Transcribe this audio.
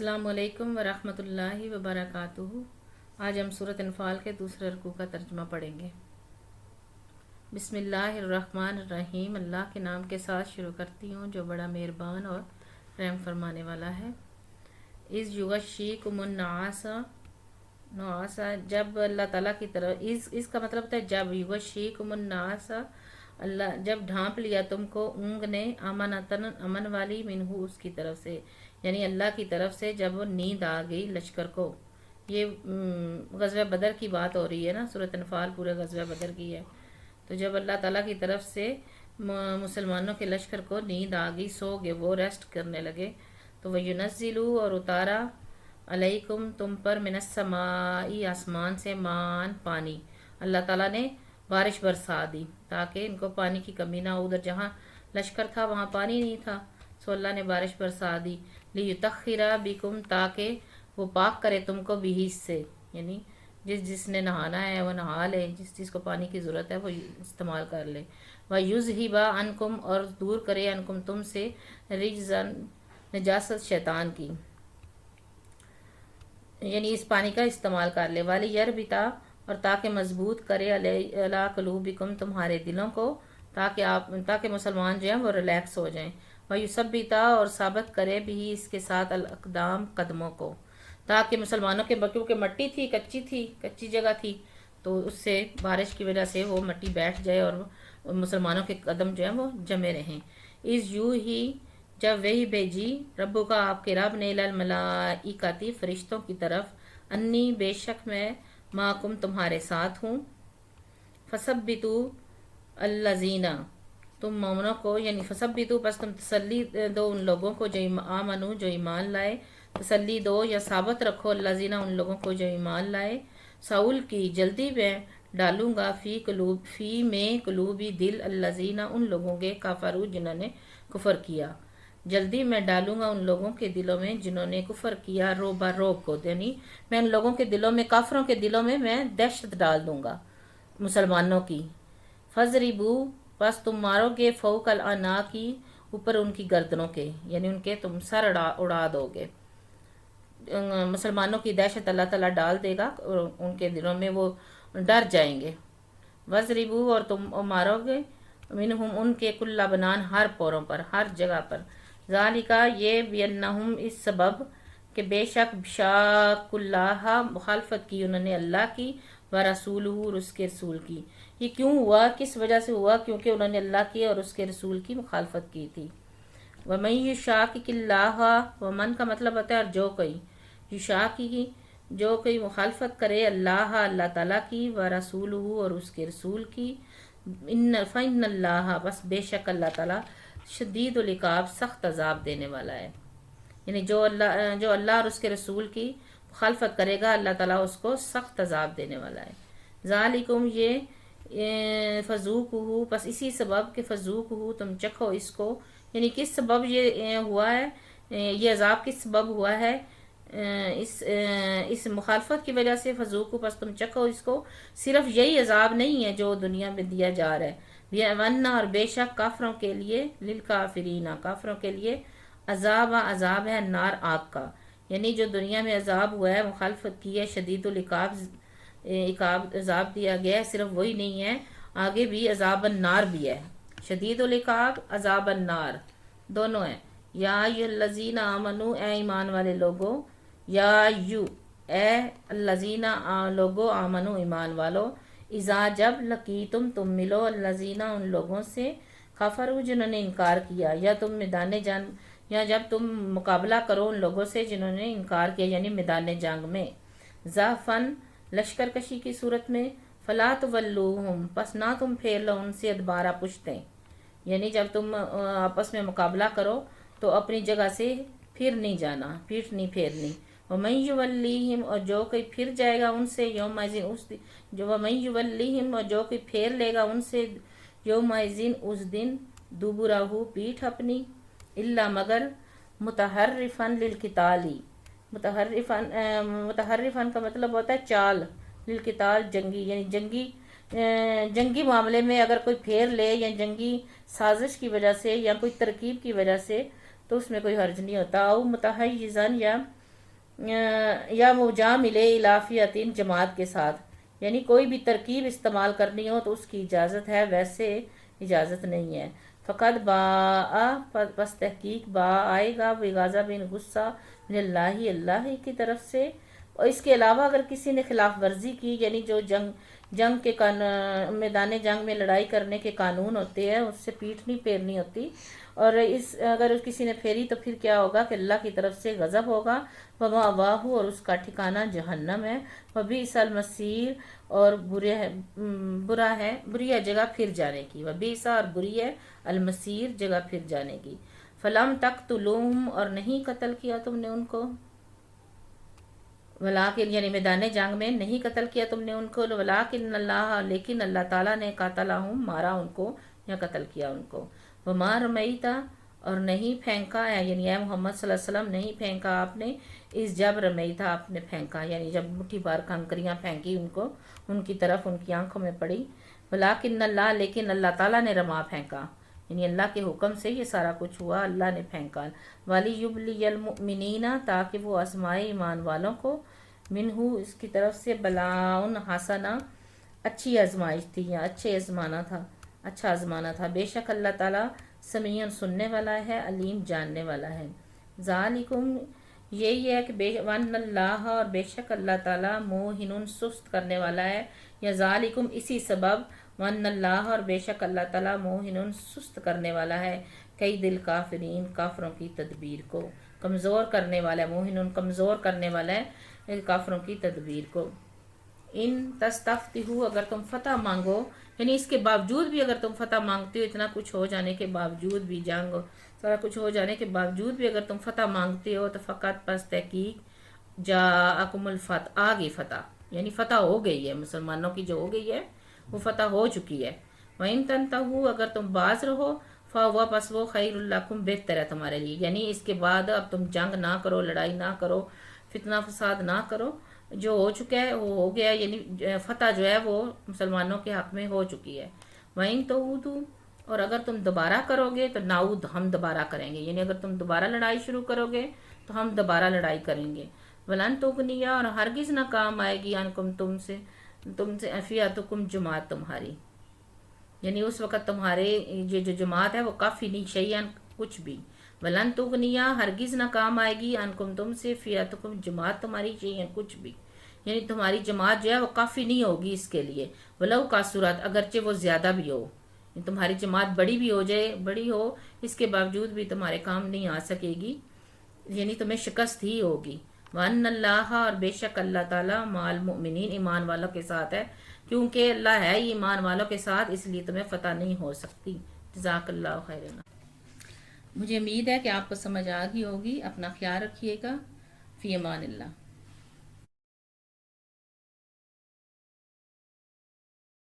अस्सलामु अलैकुम वरहमतुल्लाहि वबरकातुहू। आज हम सूरत अनफाल के दूसरे रुकू का तर्जुमा पढ़ेंगे। बिस्मिल्लाहिर्रहमानिर्रहीम। अल्लाह के नाम के साथ शुरू करती हूँ जो बड़ा मेहरबान और रहम फरमाने वाला है। इस युगशीकुमुन्नासा नआसा, जब अल्लाह ताला की तरफ, इसका मतलब होता है जब। युगशीकुमुन्नासा, अल्लाह जब ढांप लिया तुमको ऊँग ने, अमनतन अमन वाली, मिनहू उसकी तरफ से, यानी अल्लाह की तरफ से जब नींद आ गई लश्कर को। ये गज़वा बदर की बात हो रही है ना, सूरत अनफाल पूरे गज़वा बदर की है। तो जब अल्लाह ताला की तरफ से मुसलमानों के लश्कर को नींद आ गई, सो गए, वो रेस्ट करने लगे, तो वह युनज़्ज़िलु और उतारा, अलैकुम तुम पर, मिनस्समाई आसमान से, मान पानी, अल्लाह ताला ने बारिश बरसा दी ताकि इनको पानी की कमी ना हो। उधर जहाँ लश्कर था वहाँ पानी नहीं था, सो अल्लाह ने बारिश बरसा दी। लियुतखिरा बिकुम, ताकि वो पाक करे तुमको, बिही से, यानी जिसने नहाना है वो नहा ले, जिस चीज़ को पानी की ज़रूरत है वो इस्तेमाल कर ले। व युज़हिबा अनकुम, और दूर करे अनकुम तुमसे, रिजन नजासत शैतान की, यानी इस पानी का इस्तेमाल कर ले। वाली यरबिता, और ताकि मजबूत करे, अला कलूबिकुम तुम्हारे दिलों को, ताकि मुसलमान जो हैं वो रिलैक्स हो जाएं। वयुसब्बिता, और साबित करे भी इसके साथ, अल अक़दाम कदमों को, ताकि मुसलमानों के, क्योंकि मट्टी थी, कच्ची जगह थी, तो उससे बारिश की वजह से वो मट्टी बैठ जाए और मुसलमानों के कदम जो हैं वो जमे रहें। इस यूँ ही जब वही भेजी, रब्बु का आपके रब ने, लल मलाइकाती फरिश्तों की तरफ, अन्नी बेशक मैं, माकुम तुम्हारे साथ हूँ, फसब्बितू अल्लज़ीना, तुम मोमनों को, यानी फसब्बितू, बस तुम तसल्ली दो उन लोगों को जो आमनू, जो ईमान लाए, तसल्ली दो या साबित रखो, अल्लज़ीना उन लोगों को जो ईमान लाए, साउल की जल्दी मैं डालूंगा, फी में कुलूबी दिल, अल्लज़ीना उन लोगों के, काफरू जिन्होंने कुफर किया, जल्दी मैं डालूंगा उन लोगों के दिलों में जिन्होंने कुफर किया, रोबा रोब को, यानी मैं उन लोगों के दिलों में, काफरों के दिलों में मैं दहशत डाल दूंगा मुसलमानों की। फजरिबू, बस तुम मारोगे, फौकल अना की, ऊपर उनकी गर्दनों के, यानी उनके तुम सर उड़ा दोगे। मुसलमानों की दहशत अल्लाह ताला डाल देगा और उनके दिलों में वो डर जाएंगे। वजरिबू, और तुम मारोगे, मिनहुम उनके, कुल्ला बनान, हर पोरों पर, हर जगह पर। ज़ालिका, ये बियन्नहुम, इस सबब कि बेशक शाकुल्लाह, मुखालफत की उन्होंने अल्लाह की, व रसूलहू, और उसके रसूल की। ये क्यों हुआ, किस वजह से हुआ? क्योंकि उन्होंने अल्लाह की और उसके रसूल की मुखालफत की थी। वमन युशाकिल्लाह, वमन का मतलब होता है जो कोई, युशाकी, जो कोई मुखालफत करे, अल्लाह ताला की, व रसूलहू, और उसके रसूल की, इन्नल्लाह, बस बेशक अल्लाह ताला, शदीदुल इकाब, सख्त अजाब देने वाला है। यानी जो अल्लाह और उसके रसूल की मुखालफत करेगा, अल्लाह ताला उसको सख्त अजाब देने वाला है। ज़ालिकुम, ये फजूकहू, बस इसी सबब के, फजूकहू तुम चखो इसको, यानी किस सबब ये हुआ है, ये अजाब किस सबब हुआ है, इस मुखालफत की वजह से। फजूकू, बस तुम चखो इसको। सिर्फ यही अजाब नहीं है जो दुनिया में दिया जा रहा है, वन्ना, और बेशक काफरों के लिए, लिल काफिरीना, काफरों के लिए, अजाब है, नार, आग का, यानी जो दुनिया में अजाब हुआ है, मुखालफत की है, शदीदुल इकाब अजाब दिया गया है, सिर्फ वही नहीं है, आगे भी अजाबन नार भी है, शदीदुल इकाब, अजाबन नार, दोनों है। या अय्युहल्लज़ीना आमनू, ए ईमान वाले लोगो, या ए अल्लज़ीना लोगो, आमनू ईमान वालो, इज़ा जब लकीतुम तुम मिलो, अल्लज़ीना उन लोगों से, कफरू जिन्होंने इनकार किया, या तुम मैदान जंग, या जब तुम मुकाबला करो उन लोगों से जिन्होंने इनकार किया, यानी मैदान जंग में, ज़ाफन लश्कर कशी की सूरत में, फला तुवल्लूहुम, बस ना तुम फेर लो उनसे, अदबारा पुश्तें, यानी जब तुम आपस में मुकाबला करो तो अपनी जगह से फिर नहीं जाना, पीठ नहीं फेरनी। वमन युवल्लिहिम, और जो कोई फिर जाएगा उनसे, यौमइज़िन उस दिन, जो वमन युवल्लिहिम, और जो कोई फेर लेगा उनसे, यौमइज़िन उस दिन, दुबुरहू पीठ अपनी, इल्ला मगर, मुतहर्रिफन लिलकिताली, मुतहर्रिफन का मतलब होता है चाल, लिलकिताल जंगी, यानी जंगी मामले में अगर कोई फेर ले, या जंगी साजिश की वजह से, या कोई तरकीब की वजह से, तो उसमें कोई हर्ज नहीं होता। औ मुतहय्यिज़न, या یا وہ جا ملے الافیتین جماعت کے ساتھ، یعنی کوئی بھی ترکیب استعمال کرنی ہو تو اس کی اجازت ہے، ویسے اجازت نہیں ہے۔ فقط پس تحقیق آئے گا بغضب غصہ من اللہ اللہ کی طرف سے۔ اور اس کے علاوہ اگر کسی نے خلاف ورزی کی، یعنی جو جنگ کے میدان جنگ میں لڑائی کرنے کے قانون ہوتے ہیں اس سے پیٹھ نہیں پھیرنی ہوتی، اور اگر کسی نے پھیری تو پھر کیا ہوگا کہ اللہ کی طرف سے غضب ہوگا، ومأواہ اور اس کا ٹھکانہ جہنم ہے، وبئس المصیر اور بری ہے جگہ پھر جانے کی، وبئس اور بری ہے المصیر جگہ پھر جانے کی۔ فلم تقتلوہم اور نہیں قتل کیا تم نے ان کو، ولیکن یعنی میدان جنگ میں نہیں قتل کیا تم نے ان کو، ولیکن اللہ لیکن اللہ تعالیٰ نے قاتلہم مارا ان کو یا قتل کیا ان کو، وما رمیتا اور نہیں پھینکا ہے، یعنی اے محمد صلی اللہ علیہ وسلم نہیں پھینکا آپ نے، اس جب رمیتا آپ نے پھینکا، یعنی جب مٹھی بھر کنکریاں پھینکی ان کو، ان کی طرف ان کی آنکھوں میں پڑی، ولیکن اللہ لیکن اللہ تعالیٰ نے رما پھینکا، یعنی اللہ کے حکم سے یہ سارا کچھ ہوا، اللہ نے پھینکا، وَلِيُبْلِيَ الْمُؤْمِنِينَ تاکہ وہ آزمائے ایمان والوں کو، منہو اس کی طرف سے بلاؤن حسنہ اچھی آزمائش تھی یا اچھے آزمانا تھا، اچھا آزمانا تھا، بے شک اللہ تعالیٰ سمیع سننے والا ہے، علیم جاننے والا ہے۔ ذالکم یہی ہے کہ وَأَنَّ اللَّهَ اور بے شک اللہ تعالیٰ موہن سست کرنے والا ہے، یا ذالکم اسی سبب، وَأَنَّ اللَّهَ اور بے شک اللہ تعالیٰ موہن سست کرنے والا ہے، کئی دل کافرین کافروں کی تدبیر کو، کمزور کرنے والا ہے، موہن کمزور کرنے والا ہے کافروں کی تدبیر کو۔ ان تستفتحوا اگر تم فتح مانگو، یعنی اس کے باوجود بھی اگر تم فتح مانگتے ہو، اتنا کچھ ہو جانے کے باوجود بھی، جنگ سارا کچھ ہو جانے کے باوجود بھی اگر تم فتح مانگتے ہو تو فقط پس تحقیق جاءکم الفتح آ گئی فتح، یعنی فتح ہو گئی ہے، مسلمانوں کی جو ہو گئی ہے وہ فتح ہو چکی ہے۔ وَإِن تَنْتَهُوا اگر تم باز رہو، فَهُوَ پس وہ خیر لکم بہتر ہے تمہارے لیے، یعنی اس کے بعد اب تم جنگ نہ کرو، لڑائی نہ کرو، فتنہ فساد نہ کرو، جو ہو چکا ہے وہ ہو گیا، یعنی فتح جو ہے وہ مسلمانوں کے حق میں ہو چکی ہے۔ وَإِن تَعُودُوا اور اگر تم دوبارہ کرو گے تو نعود ہم دوبارہ کریں گے، یعنی اگر تم دوبارہ لڑائی شروع کرو گے تو ہم دوبارہ لڑائی کریں گے۔ وَلَن تُغْنِيَ اور ہرگز نہ کام آئے گی عنکم تم سے فِئَتُکم جماعت تمہاری، یعنی اس وقت تمہارے یہ جو جماعت ہے وہ کافی نہیں، شیئن کچھ بھی، ولن تغنیہ ہرگز نہ کام آئے گی عنکم تم سے فیاتکم جماعت تمہاری، شیئن کچھ بھی، یعنی تمہاری جماعت جو ہے وہ کافی نہیں ہوگی اس کے لیے، ولو کثرت اگرچہ وہ زیادہ بھی ہو، یعنی تمہاری جماعت بڑی بھی ہو جائے، بڑی ہو، اس کے باوجود بھی تمہارے کام نہیں آ سکے گی، یعنی تمہیں شکست ہی ہوگی۔ وَأَنَّ اللَّهَ اور بے شک اللہ تعالیٰ مع المؤمنین ایمان والوں کے ساتھ ہے، کیونکہ اللہ ہے ہی ایمان والوں کے ساتھ، اس لیے تمہیں فتح نہیں ہو سکتی۔ جزاک اللہ خیرا۔ مجھے امید ہے کہ آپ کو سمجھ آ گئی ہوگی، اپنا خیال رکھیے گا، فی امان اللہ۔